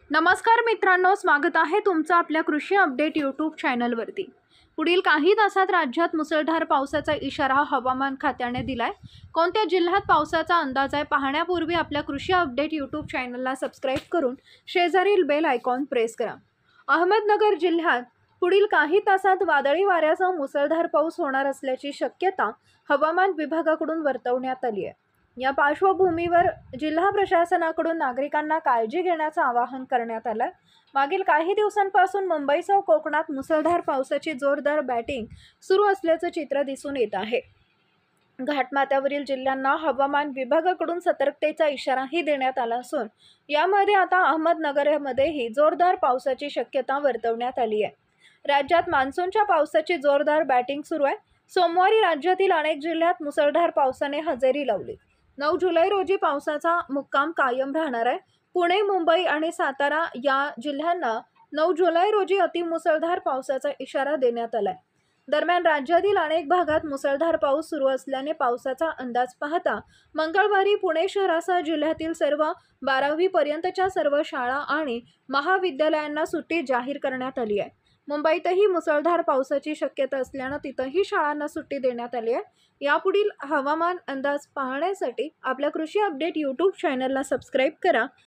नमस्कार मित्रांनो, स्वागत आहे तुमचं आपल्या कृषी अपडेट यूट्यूब चॅनलवरती। पुढील काही तासात राज्यात मुसळधार पावसाचा इशारा हवामान खात्याने दिलाय। कोणत्या जिल्ह्यात पावसाचा अंदाज आहे पाहण्यापूर्वी आपल्या कृषी अपडेट यूट्यूब चॅनलला सबस्क्राइब करून शेजारील बेल आयकॉन प्रेस करा। अहमदनगर जिल्ह्यात पुढील काही तासात वादळी वाऱ्यासह मुसळधार पाऊस होणार असल्याची शक्यता हवामान विभागाकडून वर्तवण्यात आली आहे। या पार्श्वभूमीवर जिल्हा प्रशासनाकडून नागरिकांना काळजी घेण्याचं आवाहन करण्यात आलं। मागील काही दिवसांपासून मुंबईसह कोकणात मुसळधार पावसाची जोरदार बॅटिंग सुरू असल्याचं चित्र दिसून येत आहे। घाटमाथ्यावरील जिल्ह्यांना हवामान विभागाकडून सतर्कतेचा इशाराही देण्यात आला असून यामध्ये आता अहमदनगरमध्येही जोरदार पावसाची शक्यता वर्तवण्यात आली आहे। राज्यात मान्सूनच्या पावसाची जोरदार बॅटिंग सुरू आहे। सोमवारी राज्यातील अनेक जिल्ह्यात मुसळधार पावसाने हजेरी लावली। 9 जुलै रोजी पावसाचा मुक्काम कायम राहणार आहे। पुणे, मुंबई आणि सातारा या जिल्ह्यांना 9 जुलै रोजी अतिमुसळधार पावसाचा इशारा देण्यात आलाय। दरम्यान राज्यातील अनेक भागात मुसळधार पाऊस सुरू असल्याने पावसाचा अंदाज पाहता मंगळवारी पुणे शहरासह जिल्ह्यातील सर्व 12वी पर्यंतच्या सर्व शाळा आणि महाविद्यालयांना सुट्टी जाहीर करण्यात आली आहे। मुंबईतही मुसळधार पावसाची शक्यता असल्याने तिथंही शाळांना सुट्टी देण्यात आली आहे। यापुढील हवामान अंदाज पाहण्यासाठी आपल्या कृषी अपडेट यूट्यूब चॅनलला सबस्क्राइब करा